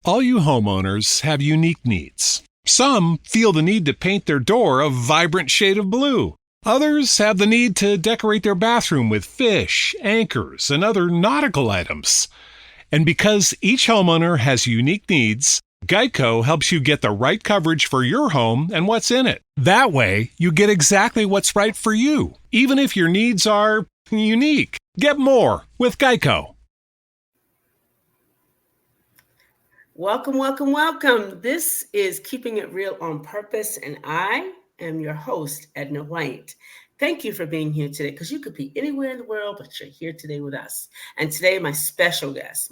All you homeowners have unique needs. Some feel the need to paint their door a vibrant shade of blue. Others have the need to decorate their bathroom with fish, anchors, and other nautical items. And because each homeowner has unique needs, Geico helps you get the right coverage for your home and what's in it. That way, you get exactly what's right for you, even if your needs are unique. Get more with Geico. Welcome, welcome, welcome. This is Keeping It Real on Purpose, and I am your host, Edna White. Thank you for being here today, because you could be anywhere in the world, but you're here today with us. And today, my special guest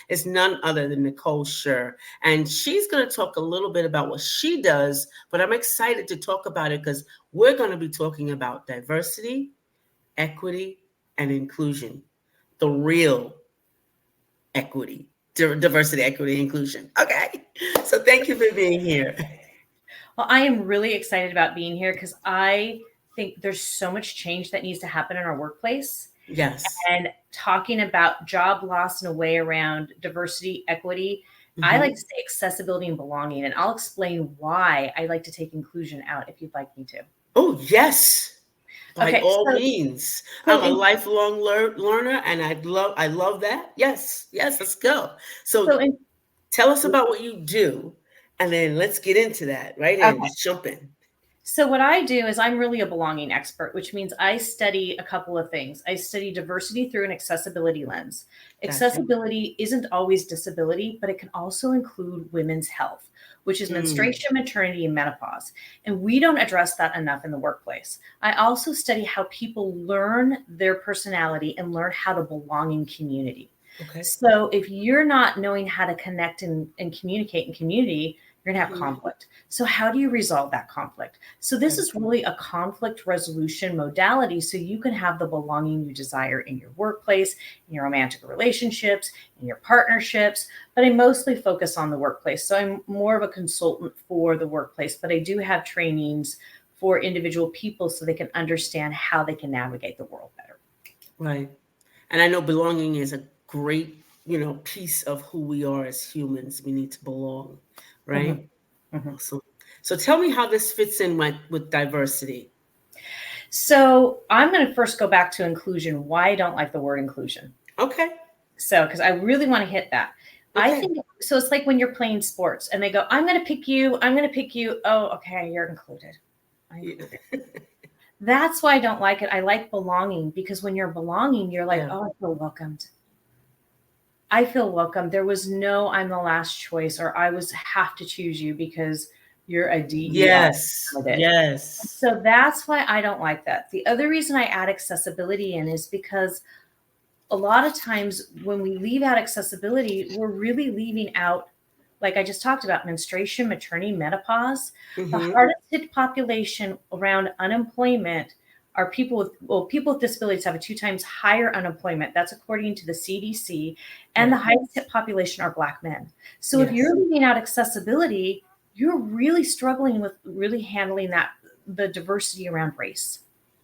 is none other than Nicole Payne. And she's going to talk a little bit about what she does, but I'm excited to talk about it because we're going to be talking about diversity, equity, and inclusion. The real equity. Diversity, equity, inclusion. Okay. So thank you for being here. Well, I am really excited about being here because I think there's so much change that needs to happen in our workplace. Yes. And talking about job loss in a way around diversity, equity, I like to say accessibility and belonging. And I'll explain why I like to take inclusion out if you'd like me to. Oh, yes. By all means. I'm a lifelong learner, and I love that. Yes, let's go. So tell us about what you do, and then let's get into that, right? And jump in. So what I do is I'm really a belonging expert, which means I study a couple of things. I study diversity through an accessibility lens. Accessibility isn't always disability, but it can also include women's health, which is menstruation, maternity, and menopause. And we don't address that enough in the workplace. I also study how people learn their personality and learn how to belong in community. Okay. So if you're not knowing how to connect and communicate in community, you're going to have conflict. So how do you resolve that conflict? So this is really a conflict resolution modality, so you can have the belonging you desire in your workplace, in your romantic relationships, in your partnerships. But I mostly focus on the workplace. So I'm more of a consultant for the workplace, but I do have trainings for individual people so they can understand how they can navigate the world better. Right. And I know belonging is a great, piece of who we are as humans. We need to belong. Right. So tell me how this fits in with diversity. So I'm going to first go back to inclusion. Why I don't like the word inclusion. Okay. So, because I really want to hit that. Okay. I think so. It's like when you're playing sports and they go, I'm going to pick you. I'm going to pick you. Oh, okay. You're included. That's why I don't like it. I like belonging, because when you're belonging, you're like, oh, I feel welcomed. I feel welcome. There was no, I'm the last choice, or I have to choose you because you're a DEI. Yes. So that's why I don't like that. The other reason I add accessibility in is because a lot of times when we leave out accessibility, we're really leaving out, like I just talked about, menstruation, maternity, menopause. The hardest hit population around unemployment are people with disabilities have a 2 times higher unemployment. That's according to the CDC. And the highest hit population are Black men. So if you're leaving out accessibility, you're really struggling with really handling the diversity around race.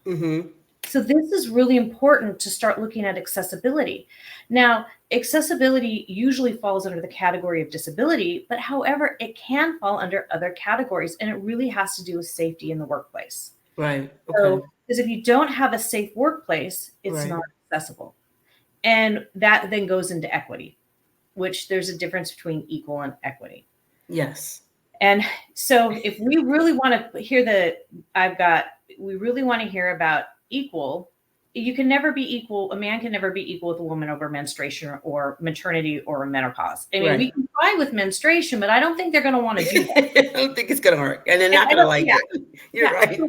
So this is really important to start looking at accessibility. Now, accessibility usually falls under the category of disability, but however, it can fall under other categories, and it really has to do with safety in the workplace. Right. Okay. So, because if you don't have a safe workplace, it's not accessible. And that then goes into equity, which there's a difference between equal and equity. Yes. And so if we really want to hear we really want to hear about equal, you can never be equal. A man can never be equal with a woman over menstruation or maternity or menopause. I mean, we can try with menstruation, but I don't think they're going to want to do that. I don't think it's going to work. And they're not going to like it. You're right.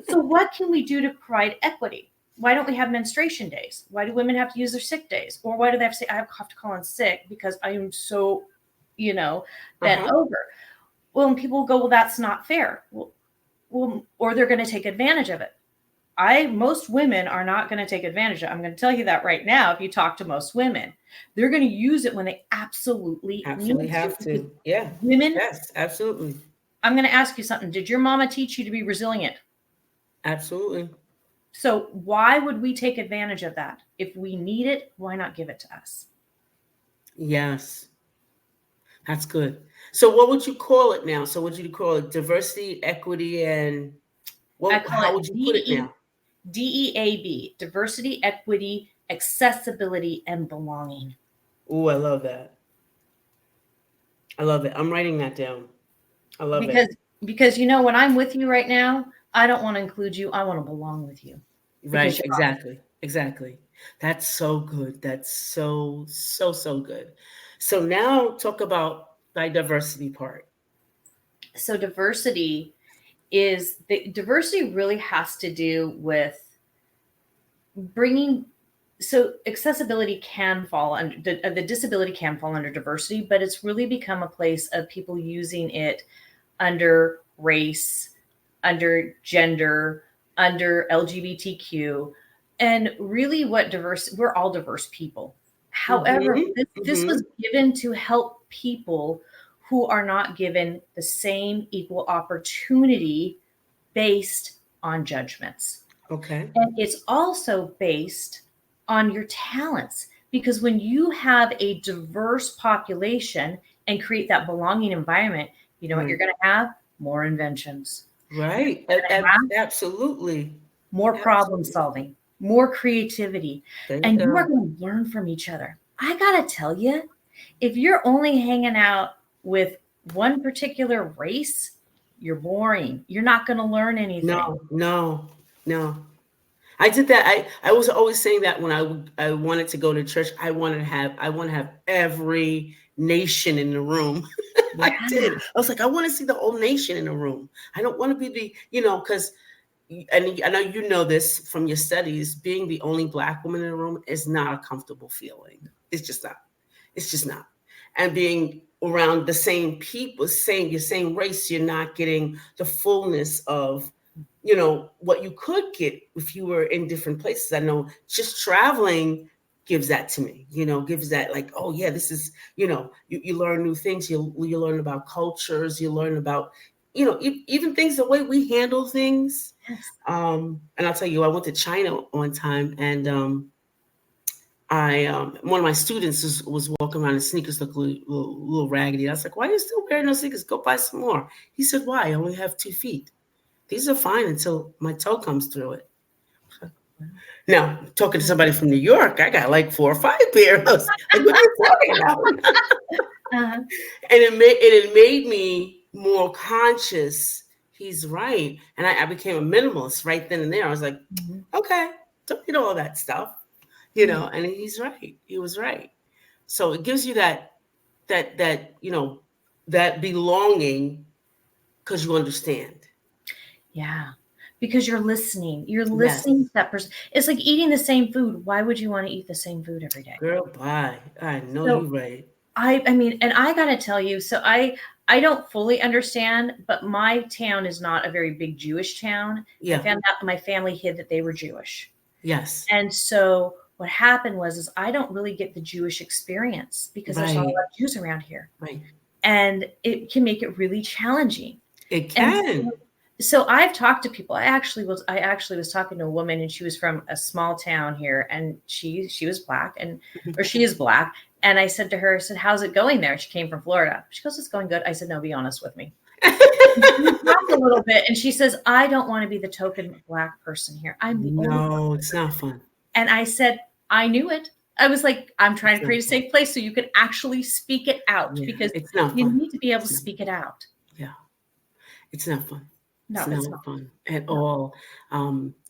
So what can we do to provide equity? Why don't we have menstruation days? Why do women have to use their sick days? Or why do they have to say, I have to call in sick because I am so, bent over? Well, and people go, well, that's not fair. Well, or they're going to take advantage of it. Most women are not going to take advantage of it. I'm going to tell you that right now. If you talk to most women, they're going to use it when they absolutely have to. Yeah. Women. Yes, absolutely. I'm going to ask you something. Did your mama teach you to be resilient? Absolutely. So why would we take advantage of that? If we need it, why not give it to us? Yes. That's good. So what would you call it now? So would you call it diversity, equity, and I what? call How it would you put it now? DEAB, diversity, equity, accessibility, and belonging. Oh, I love that. I love it. I'm writing that down. I love Because it. when I'm with you right now, I don't want to include you. I want to belong with you because Right. you're awesome. Exactly. Exactly. That's so good. That's so, so, so good. So now talk about my diversity part. So diversity really has to do with bringing. So accessibility can fall under the disability can fall under diversity, but it's really become a place of people using it under race, under gender, under LGBTQ, and really we're all diverse people. However, Mm-hmm. this Mm-hmm. was given to help people who are not given the same equal opportunity based on judgments. Okay. And it's also based on your talents. Because when you have a diverse population and create that belonging environment, you know what you're Right. going to have? More inventions. You're Right. going to have Absolutely. more problem Absolutely. solving, more creativity, There you and you are go. going to learn from each other. I got to tell you, if you're only hanging out with one particular race, you're boring. You're not going to learn anything. No, no, no. I did that. I was always saying that when I wanted to go to church, I want to have every nation in the room. Yeah. I did. I was like, I want to see the whole nation in the room. I don't want to be because and I know you know this from your studies, being the only Black woman in the room is not a comfortable feeling. It's just not. It's just not. And being around the same people, your same race, you're not getting the fullness of, what you could get if you were in different places. I know just traveling gives that to me, gives that like, oh yeah, this is, you learn new things. You learn about cultures, you learn about, even things, the way we handle things. Yes. And I'll tell you, I went to China one time, and I one of my students was walking around in sneakers, look a little raggedy. I was like, "Why are you still wearing those sneakers? Go buy some more." He said, "Why? I only have 2 feet. These are fine until my toe comes through it." Now, talking to somebody from New York, I got like 4 or 5 pairs. Like, what are you talking about? Uh-huh. And it made me more conscious. He's right, and I became a minimalist right then and there. I was like, Mhm. okay, don't need all that stuff, Yeah. and he's right. He was right. So it gives you that belonging because you understand. Yeah. Because you're listening. You're Yes, listening to that person. It's like eating the same food. Why would you want to eat the same food every day? girl, bye. I know So you right. I mean, and I gotta tell you, so I don't fully understand, but my town is not a very big Jewish town. I Yeah. found out my family hid that they were Jewish. Yes. And so what happened was I don't really get the Jewish experience because there's not a Right. lot of Jews around here. Right. And it can make it really challenging. It And can. so I've talked to people. I actually was talking to a woman, and she was from a small town here, and she was Black, or she is Black. And I said to her, I said, "How's it going there?" She came from Florida. She goes, "It's going good." I said, "No, be honest with me." We talked a little bit, and she says, "I don't want to be the token Black person here. I'm the only Black No, it's person." not fun. And I said, "I knew it." I was like, "I'm trying It's to not create a fun. safe place so you can actually speak it out, Yeah, because it's not you fun. need to be able to It's not. speak it out." Yeah, it's not fun. No, It's it's not not. fun at No. all.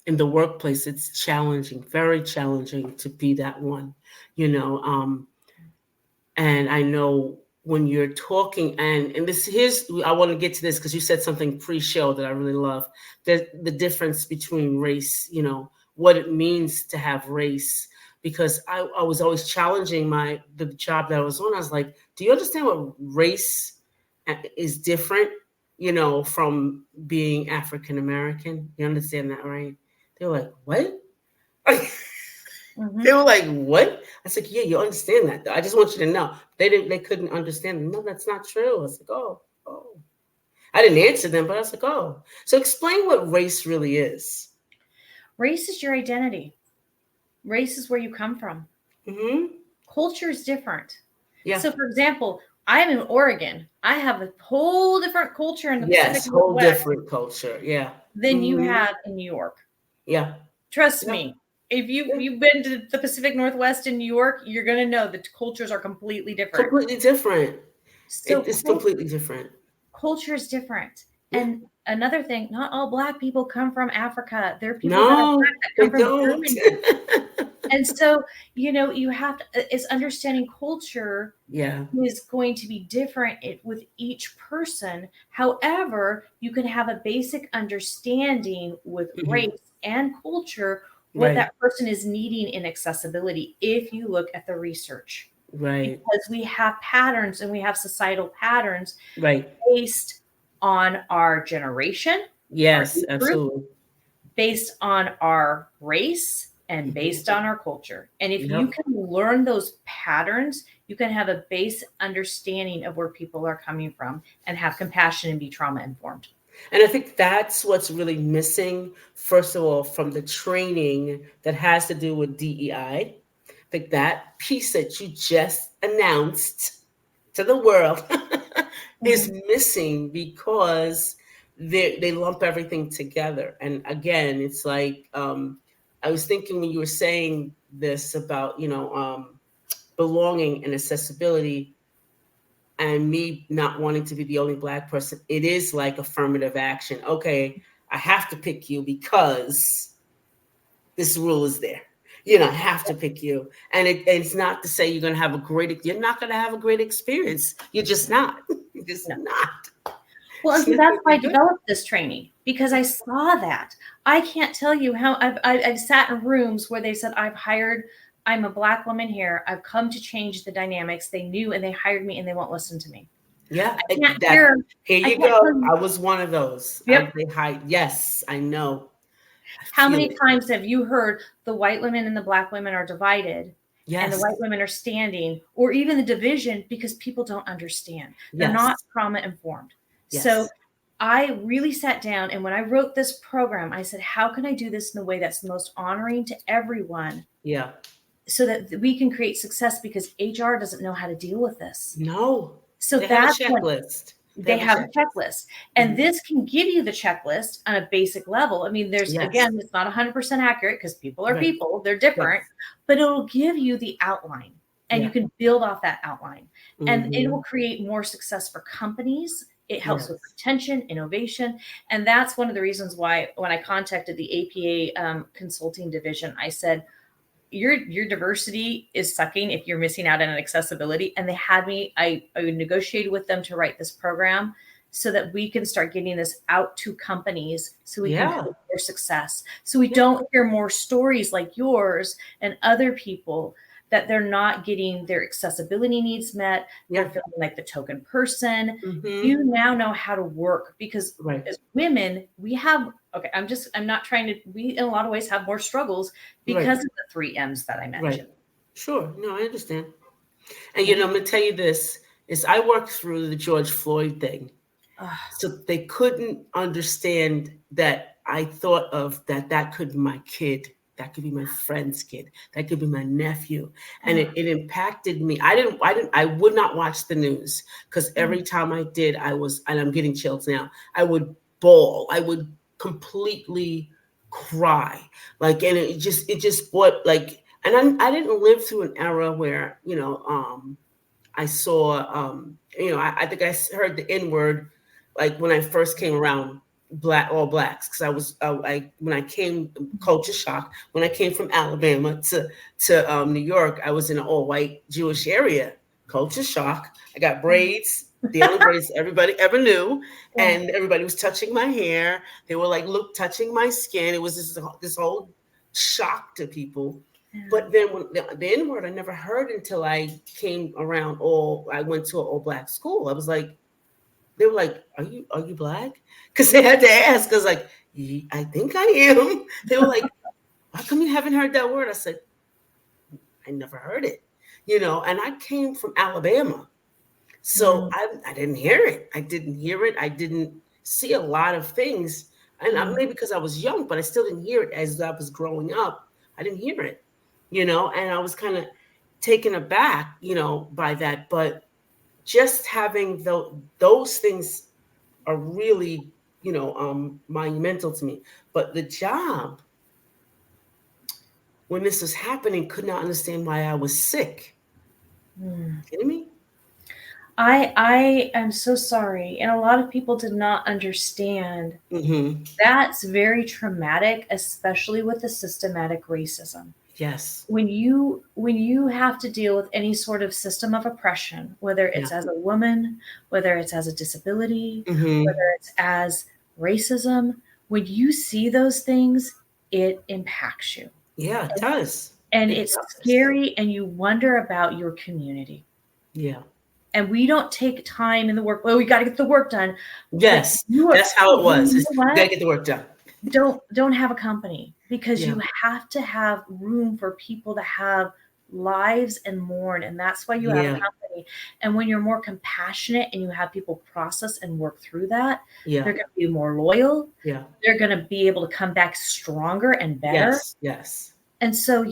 In the workplace, it's challenging, very challenging to be that one. You know, and I know when you're talking, and this here's I want to get to this because you said something pre-show that I really love. The difference between race, what it means to have race. Because I was always challenging the job that I was on. I was like, do you understand what race is different, from being African American? You understand that, right? They're like, what? They Mhm. were like, "What?" I said, "Yeah, you understand that, though. I just want you to know." They didn't. They couldn't understand. No, that's not true. I was like, "Oh, oh." I didn't answer them, but I was like, "Oh." So explain what race really is. Race is your identity. Race is where you come from. Mm-hmm. Culture is different. Yeah. So, for example, I am in Oregon. I have a whole different culture in the Pacific Yes, whole Northwest different culture. Yeah. than you Mhm. have in New York. Yeah. Trust Yeah. me. If Yeah. you've been to the Pacific Northwest in New York, you're going to know that cultures are completely different. Completely different. So It's completely different. culture is different. Yeah. And another thing, not all Black people come from Africa. There are people that are No, Black that they come from don't. Germany. And so, you have to, it's understanding culture Yeah. is going to be different with each person. However, you can have a basic understanding with Mhm. race and culture what Right. that person is needing in accessibility if you look at the research. Right. Because we have patterns and we have societal patterns Right. based on our generation, our Yes, age group, absolutely. based on our race, and Mhm. based on our culture. And if you Yep. can learn those patterns, you can have a base understanding of where people are coming from and have compassion and be trauma informed. And I think that's what's really missing, first of all, from the training that has to do with DEI. I think that piece that you just announced to the world is missing because they lump everything together. And again, it's like I was thinking when you were saying this about belonging and accessibility, and me not wanting to be the only Black person, it is like affirmative action. Okay, I have to pick you because this rule is there. I have to pick you. And it's not to say you're going to have you're not going to have a great experience. You're just not. You're just No. not. Well, and It's so not that's gonna why be I good. developed this training, because I saw that. I can't tell you how I've sat in rooms where they said, I'm a Black woman here. I've come to change the dynamics. They knew and they hired me and they won't listen to me. Yeah, I can't hear. here I you can't go. tell you. I was one of those. Yep. They hide. Yes, I know. I How feel many it. times have you heard the white women and the Black women are divided and the Yes, white women are standing, or even the division, because people don't understand? They're not yes, trauma informed. So yes. I really sat down, and when I wrote this program, I said, how can I do this in a way that's the most honoring to everyone Yeah. so that we can create success, because HR doesn't know how to deal with this. No, So they have a that's when checklist. They they have a have a checklist. checklist, and Mhm. this can give you the checklist on a basic level. I mean, Yes. it's not 100% accurate because people are Right. people, they're different, Yes. but it'll give you the outline and you Yeah. can build off that outline, and it will Mhm. create more success for companies. It helps with Yes. retention, innovation. And that's one of the reasons why when I contacted the APA consulting division, I said, your diversity is sucking if you're missing out on accessibility. And they had me, I negotiated with them to write this program so that we can start getting this out to companies so we can Yeah. create their success. So we Yeah. don't hear more stories like yours and other people that they're not getting their accessibility needs met. Yeah. They're feeling like the token person. Mhm. You now know how to work, because Right. as women, we have, okay, I'm not trying to, we in a lot of ways have more struggles because Right. of the 3 M's that I Right. mentioned. Sure. No, I understand. And Yeah. I'm gonna tell you this is I worked through the George Floyd thing. So they couldn't understand that I thought of that could be my kid. That could be my friend's kid. That could be my nephew. And it impacted me. I would not watch the news because every time I did, and I'm getting chills now, I would bawl. I would completely cry. And it just brought and I didn't live through an era where, I saw, I think I heard the N word, like when I first came around all blacks, because when I came, culture shock, when I came from Alabama to New York, I was in an all white Jewish area, culture shock. I got braids, the only braids everybody ever knew, Yeah. and everybody was touching my hair. They were like, touching my skin. It was this whole shock to people. But then when the N word I never heard until I came around I went to an all black school. I was like, they were like, are you black? Because they had to ask. Because like, I think I am. They were like, how come you haven't heard that word? I said, I never heard it. And I came from Alabama. So I didn't hear it. I didn't hear it. I didn't see a lot of things. And maybe because I was young, but I still didn't hear it as I was growing up. I didn't hear it, and I was kind of taken aback, by that. But just having those things are really, monumental to me. But the job, when this was happening, could not understand why I was sick. Kidding me? I am so sorry. And a lot of people did not understand. That's very traumatic, especially with the systematic racism. Yes. When you have to deal with any sort of system of oppression, whether it's as a woman, whether it's as a disability, whether it's as racism, when you see those things, it impacts you. Yeah, it does. And it's scary, and you wonder about your community. Yeah. And we don't take time in the work. Well, we got to get the work done. Yes, that's how it was. You got to get the work done. Don't have a company, because you have to have room for people to have lives and mourn. And that's why you have a company. And when you're more compassionate and you have people process and work through that, they're going to be more loyal. Yeah. They're going to be able to come back stronger and better. Yes. And so,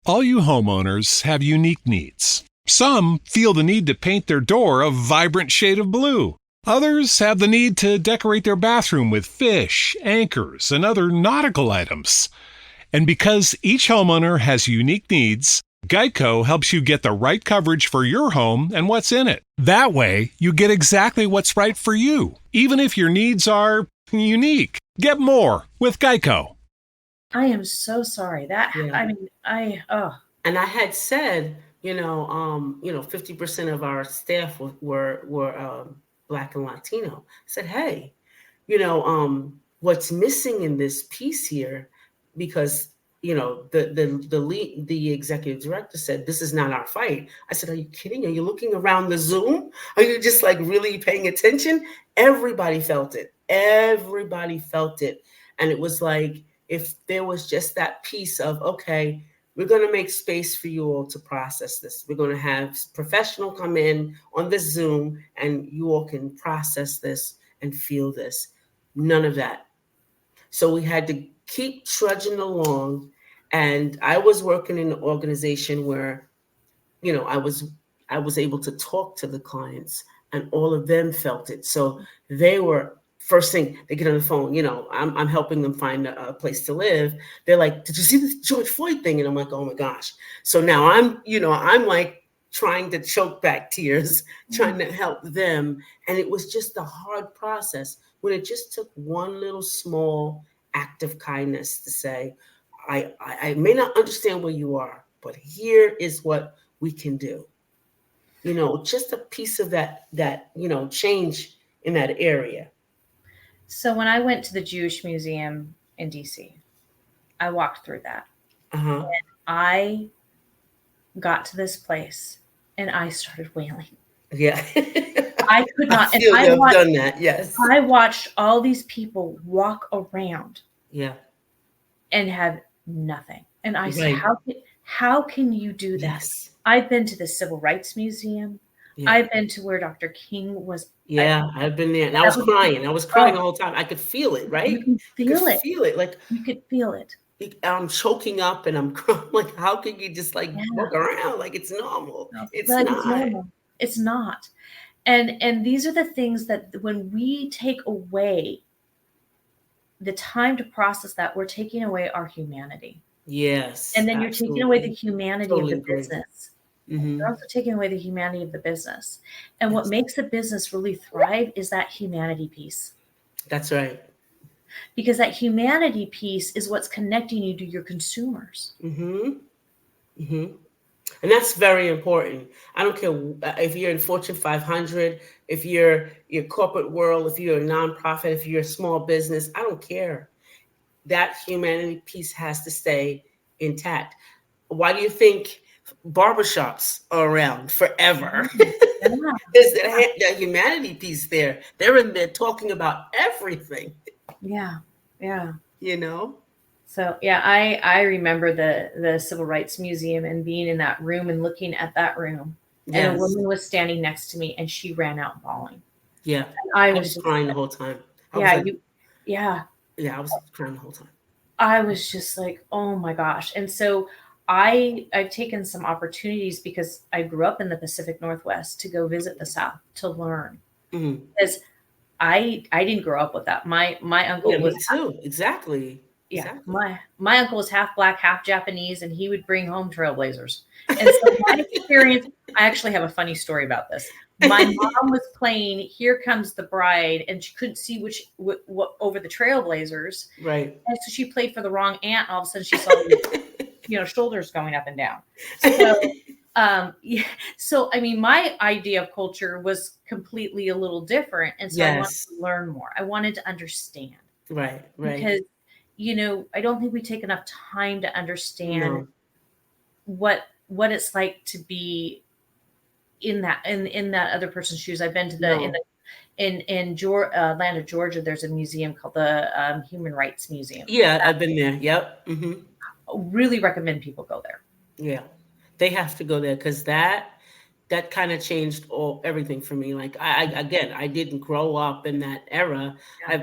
all you homeowners have unique needs. Some feel the need to paint their door a vibrant shade of blue. Others have the need to decorate their bathroom with fish, anchors, and other nautical items. And because each homeowner has unique needs, Geico helps you get the right coverage for your home and what's in it. That way, you get exactly what's right for you, even if your needs are unique. Get more with Geico. I am so sorry. And I had said, 50% of our staff were Black and Latino. I said, hey, what's missing in this piece here, because the executive director said, this is not our fight. I said, are you kidding? Are you looking around the Zoom? Are you just like really paying attention? Everybody felt it. And it was like, if there was just that piece of, okay, we're going to make space for you all to process this. We're going to have professional come in on this Zoom, and you all can process this and feel this. None of that. So we had to keep trudging along. And I was working in an organization where, I was able to talk to the clients, and all of them felt it. So they were, first thing they get on the phone, I'm helping them find a place to live. They're like, did you see this George Floyd thing? And I'm like, oh my gosh. So now I'm like trying to choke back tears, trying to help them. And it was just a hard process, when it just took one little small act of kindness to say, I may not understand where you are, but here is what we can do. Just a piece of that, change in that area. So when I went to the Jewish Museum in DC, I walked through that. And I got to this place and I started wailing. Yeah. I could not. I've done that. Yes. I watched all these people walk around. Yeah. And have nothing. And I said, how can you do that? Yes. I've been to the Civil Rights Museum. Yeah. I've been to where Dr. King was. Yeah, I've been there. And I was crying. I was crying the whole time. I could feel it, right? You can feel it. Feel it. Like, you could feel it. I'm choking up and I'm crying. Like, how can you just walk around like it's normal? It's not. It's normal. It's not. And these are the things that when we take away the time to process that, we're taking away our humanity. Yes. And then you're taking away the humanity of the business. Mm-hmm. You're also taking away the humanity of the business. And what makes the business really thrive is that humanity piece. That's right. Because that humanity piece is what's connecting you to your consumers. Mm-hmm. Mm-hmm. And that's very important. I don't care if you're in Fortune 500, if you're your corporate world, if you're a nonprofit, if you're a small business, I don't care. That humanity piece has to stay intact. Why do you think barbershops are around forever? There's that humanity piece there. They're in there talking about everything. Yeah. So I remember the Civil Rights Museum and being in that room and looking at that room. Yes. And a woman was standing next to me and she ran out bawling. Yeah. I was crying the whole time. Yeah, I was crying the whole time. I was just like, oh my gosh. And so I've taken some opportunities because I grew up in the Pacific Northwest to go visit the South to learn. Mhm. Because I didn't grow up with that. My uncle Yeah, was me too. Exactly. yeah, Exactly. my uncle was half black, half Japanese, and he would bring home trailblazers. And so my experience, I actually have a funny story about this. My mom was playing "Here Comes the Bride," and she couldn't see what over the trailblazers, Right. and so she played for the wrong aunt. And all of a sudden, she saw these, shoulders going up and down. So, yeah. So I mean, my idea of culture was completely a little different, and so I wanted Yes. to learn more. I wanted to understand Right. Right. because I don't think we take enough time to understand No. what it's like to be in that other person's shoes. I've been to No. in Atlanta, Georgia. There's a museum called the Human Rights Museum. Yeah, I've been there. Yep. Hmm. Really recommend people go there. Yeah, they have to go there because that kind of changed everything for me. Like again, I didn't grow up in that era.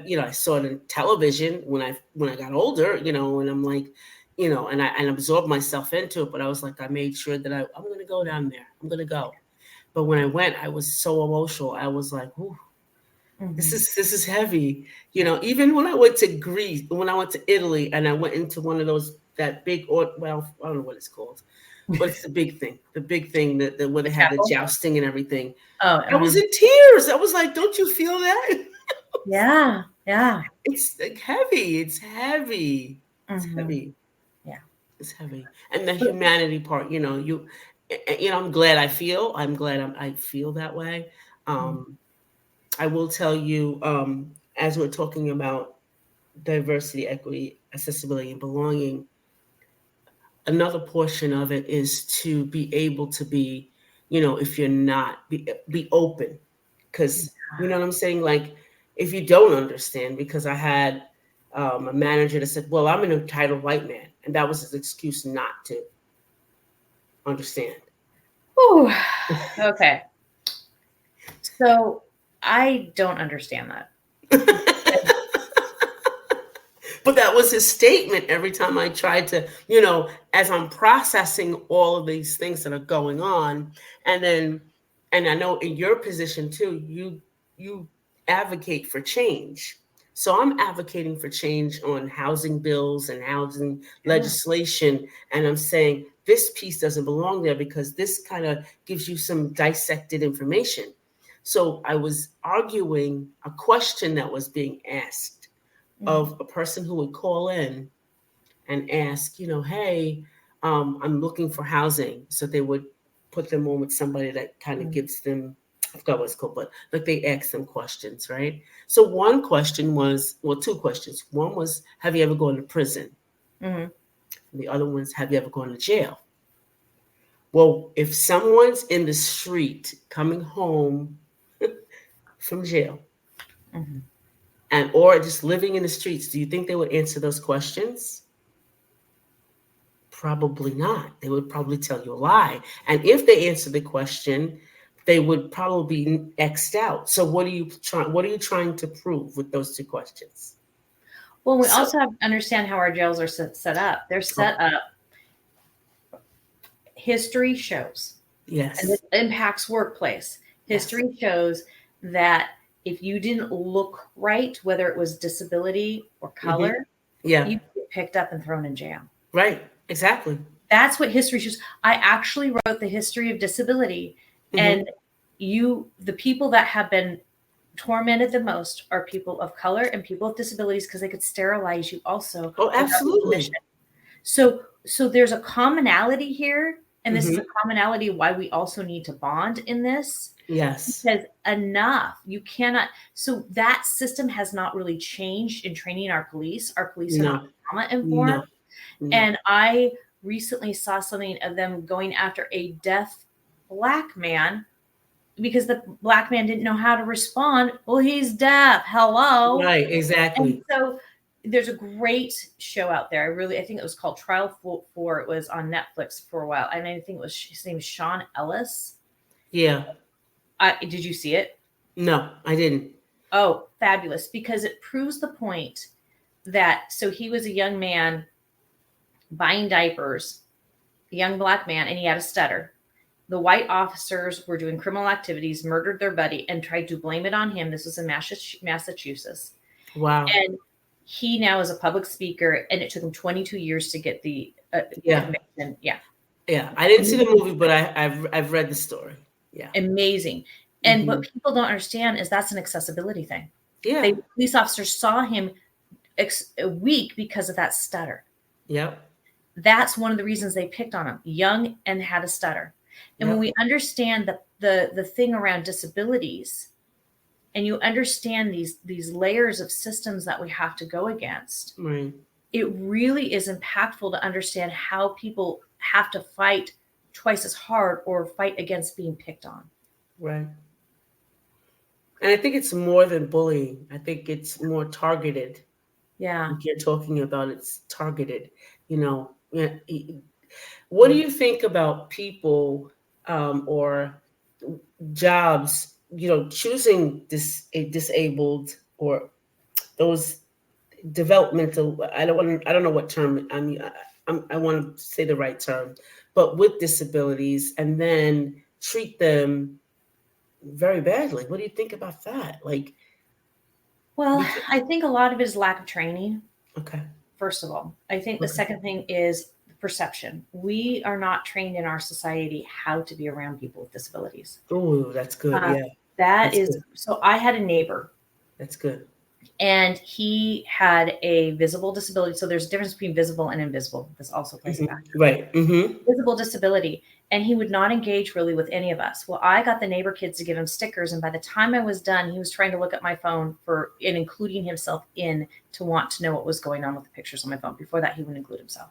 Yeah. I saw it on television when I got older, and I'm like, and I absorbed myself into it. But I was like, I made sure that I'm going to go down there. I'm going to go. But when I went, I was so emotional. I was like, ooh, this is heavy. Even when I went to Greece, when I went to Italy, and I went into one of those that big, well, I don't know what it's called. But it's the big thing that where they had the Chapel? jousting and everything. Oh, I was in tears. I was like, "Don't you feel that?" yeah, yeah. It's like heavy. It's heavy. It's heavy. Yeah. It's heavy. And the humanity part, I'm glad I feel that way. I will tell you, as we're talking about diversity, equity, accessibility, and belonging, another portion of it is to be able to be, if you're not, be open. Because, you know what I'm saying? Like, if you don't understand, because I had a manager that said, well, I'm an entitled white man. And that was his excuse not to understand. Ooh, okay. So I don't understand that. But that was his statement every time I tried to, as I'm processing all of these things that are going on. And I know in your position too, you advocate for change. So I'm advocating for change on housing bills and housing legislation. And I'm saying this piece doesn't belong there because this kind of gives you some dissected information. So I was arguing a question that was being asked of a person who would call in and ask, hey, I'm looking for housing. So they would put them on with somebody that kind of gives them, I forgot what it's called, but like they ask them questions, right? So one question was, well, two questions. One was, have you ever gone to prison? And the other one is, have you ever gone to jail? Well, if someone's in the street coming home from jail, and or just living in the streets, do you think they would answer those questions? Probably not. They would probably tell you a lie. And if they answer the question, they would probably be X'd out. So what are you trying to prove with those two questions? Well, we also have to understand how our jails are set up. They're set up. History shows. Yes. And this impacts workplace. History shows that if you didn't look right, whether it was disability or color, you get picked up and thrown in jail. Right. Exactly. That's what history shows. I actually wrote the history of disability, and the people that have been tormented the most are people of color and people with disabilities because they could sterilize you also. Oh, absolutely. So there's a commonality here, and this is a commonality why we also need to bond in this. Yes. Because you cannot. So that system has not really changed in training our police. Our police are not trauma informed. No. And I recently saw something of them going after a deaf Black man because the Black man didn't know how to respond. Well, he's deaf. Hello. Right. Exactly. And so there's a great show out there. I think it was called Trial 4. It was on Netflix for a while. And I think his name is Sean Ellis. Yeah. Did you see it? No, I didn't. Oh, fabulous. Because it proves the point that, so he was a young man buying diapers a young Black man, and he had a stutter. The white officers were doing criminal activities, murdered their buddy, and tried to blame it on him. This was in Massachusetts. Wow. And he now is a public speaker, and it took him 22 years to get the conviction. Yeah. Yeah. I didn't see the movie, but I've read the story. Yeah. Amazing. And what people don't understand is that's an accessibility thing. Yeah. Police officers saw him weak because of that stutter. Yep. That's one of the reasons they picked on him, young and had a stutter. And when we understand the thing around disabilities, and you understand these layers of systems that we have to go against, right, it really is impactful to understand how people have to fight twice as hard or fight against being picked on. Right. And I think it's more than bullying. I think it's more targeted. Yeah. Like you're talking about, it's targeted. What do you think about people or jobs, choosing disabled or those developmental, I don't know what term, I want to say the right term, but with disabilities, and then treat them very badly. What do you think about that? Well, I think a lot of it is lack of training. Okay. First of all, I think the second thing is perception. We are not trained in our society how to be around people with disabilities. Oh, that's good. Yeah. That's good. So I had a neighbor. That's good. And he had a visible disability. So there's a difference between visible and invisible. This also plays a factor. Right. Visible disability. And he would not engage really with any of us. Well, I got the neighbor kids to give him stickers. And by the time I was done, he was trying to look at my phone and including himself in to want to know what was going on with the pictures on my phone. Before that, he wouldn't include himself.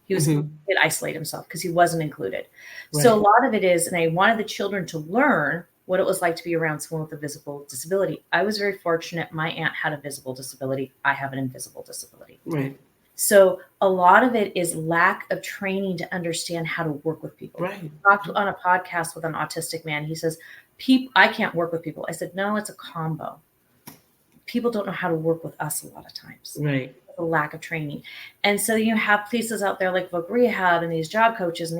He would isolate himself because he wasn't included. Right. So a lot of it is, and I wanted the children to learn what it was like to be around someone with a visible disability. I was very fortunate. My aunt had a visible disability. I have an invisible disability. Right. So a lot of it is lack of training to understand how to work with people. Right. I talked on a podcast with an autistic man. He says, I can't work with people. I said, no, it's a combo. People don't know how to work with us a lot of times. Right. A lack of training. And so you have places out there like Voc Rehab and these job coaches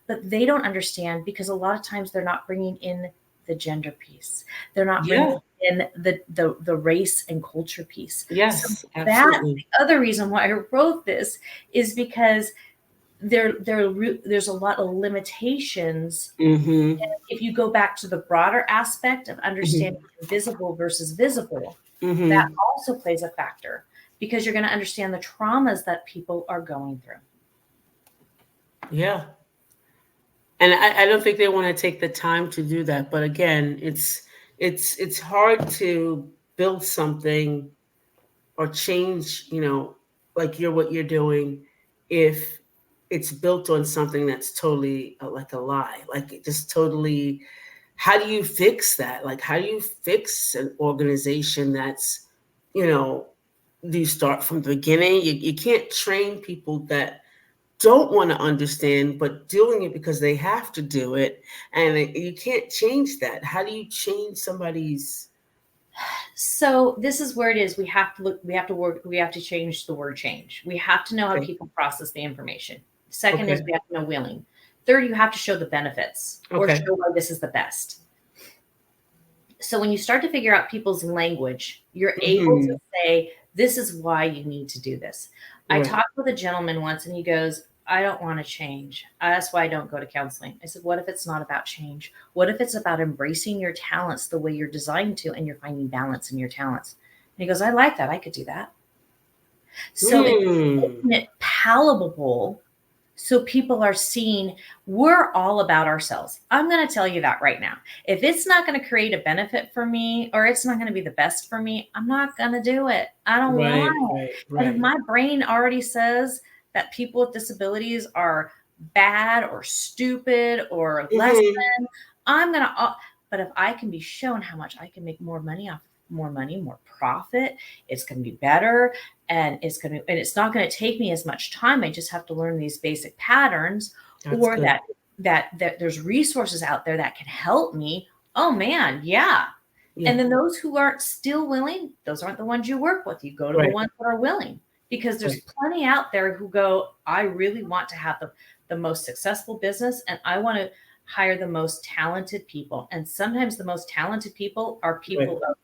but they don't understand because a lot of times they're not bringing in the gender piece. They're not bringing in the race and culture piece. Yes, so absolutely. That's the other reason why I wrote this is because there's a lot of limitations. And if you go back to the broader aspect of understanding invisible versus visible, that also plays a factor because you're going to understand the traumas that people are going through. Yeah. And I don't think they want to take the time to do that. But again, it's hard to build something or change, like what you're doing, if it's built on something that's totally like a lie. Like it just totally, how do you fix that? Like how do you fix an organization that's, do you start from the beginning? You can't train people that don't want to understand, but doing it because they have to do it. And you can't change that. How do you change somebody's? So this is where it is. We have to change the word change. We have to know how people process the information. Second is we have to know willing. Third, you have to show the benefits or show why this is the best. So when you start to figure out people's language, you're able to say, this is why you need to do this. I talked with a gentleman once and he goes, I don't want to change. That's why I don't go to counseling. I said, what if it's not about change? What if it's about embracing your talents the way you're designed to and you're finding balance in your talents? And he goes, I like that. I could do that. So it's making it palatable so people are seeing we're all about ourselves. I'm going to tell you that right now. If it's not going to create a benefit for me or it's not going to be the best for me, I'm not going to do it. I don't want it. But if my brain already says that people with disabilities are bad or stupid or less than, I'm going to, but if I can be shown how much I can make more money, more profit, it's going to be better. And it's not going to take me as much time. I just have to learn these basic patterns. That's or good. that there's resources out there that can help me. Oh man. Yeah. And then those who aren't still willing, those aren't the ones you work with. You go to the ones that are willing. Because there's plenty out there who go, I really want to have the most successful business, and I want to hire the most talented people. And sometimes the most talented people are people of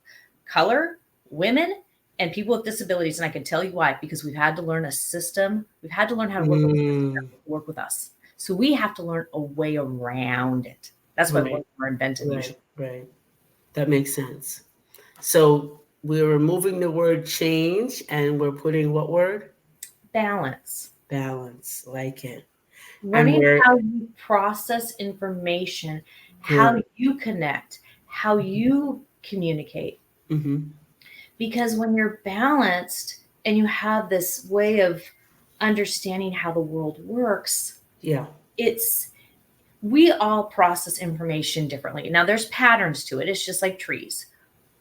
color, women, and people with disabilities. And I can tell you why, because we've had to learn a system. We've had to learn how to work with a system that will work with us. So we have to learn a way around it. That's why we're invented. Right. That makes sense. So we're removing the word change and we're putting what word? Balance. Balance. Like it. Learning how you process information, how you connect, how you communicate. Mm-hmm. Because when you're balanced and you have this way of understanding how the world works, we all process information differently. Now there's patterns to it. It's just like trees.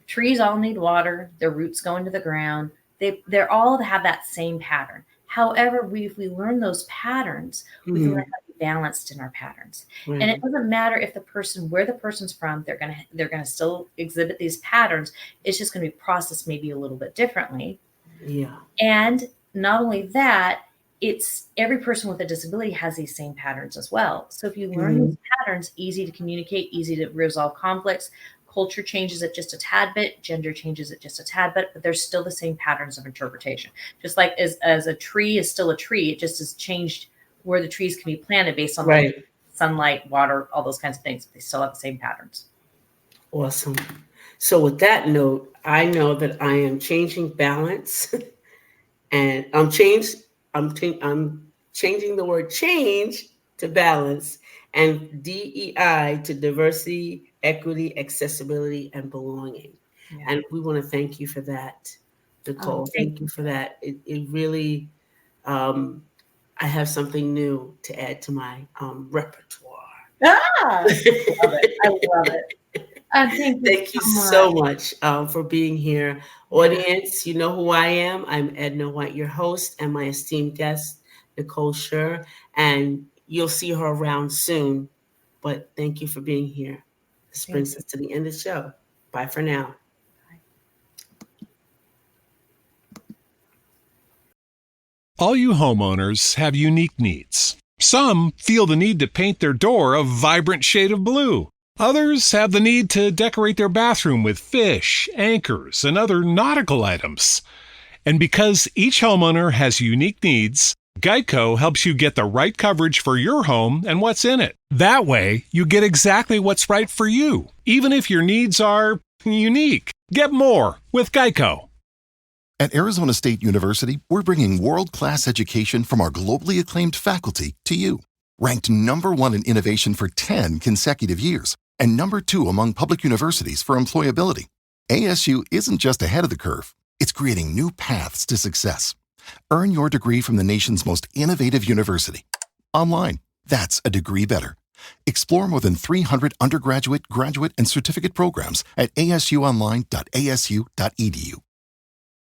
Trees all need water. Their roots go into the ground. They're all have that same pattern. However, if we learn those patterns, we can learn how to be balanced in our patterns. And it doesn't matter if where the person's from, they're gonna still exhibit these patterns. It's just gonna be processed maybe a little bit differently. Yeah. And not only that, it's every person with a disability has these same patterns as well. So if you learn these patterns, easy to communicate, easy to resolve conflicts. Culture changes it just a tad bit, gender changes it just a tad bit, but there's still the same patterns of interpretation. Just like as a tree is still a tree, it just has changed where the trees can be planted based on sunlight, water, all those kinds of things. They still have the same patterns. Awesome. So with that note, I know that I am changing balance and I'm changing the word change to balance and DEI to diversity, equity, accessibility, and belonging. Yeah. And we want to thank you for that, Nicole. Thank you for that. It really, I have something new to add to my repertoire. I love it. Thank you so much for being here. Audience, you know who I am. I'm Edna White, your host, and my esteemed guest, Nicole Schur. And you'll see her around soon. But thank you for being here. This brings us to the end of the show. Bye for now. All you homeowners have unique needs. Some feel the need to paint their door a vibrant shade of blue. Others have the need to decorate their bathroom with fish, anchors, and other nautical items. And because each homeowner has unique needs, Geico helps you get the right coverage for your home and what's in it. That way, you get exactly what's right for you, even if your needs are unique. Get more with Geico. At Arizona State University, we're bringing world-class education from our globally acclaimed faculty to you. Ranked #1 in innovation for 10 consecutive years and #2 among public universities for employability, ASU isn't just ahead of the curve, it's creating new paths to success. Earn your degree from the nation's most innovative university. Online, that's a degree better. Explore more than 300 undergraduate, graduate, and certificate programs at asuonline.asu.edu.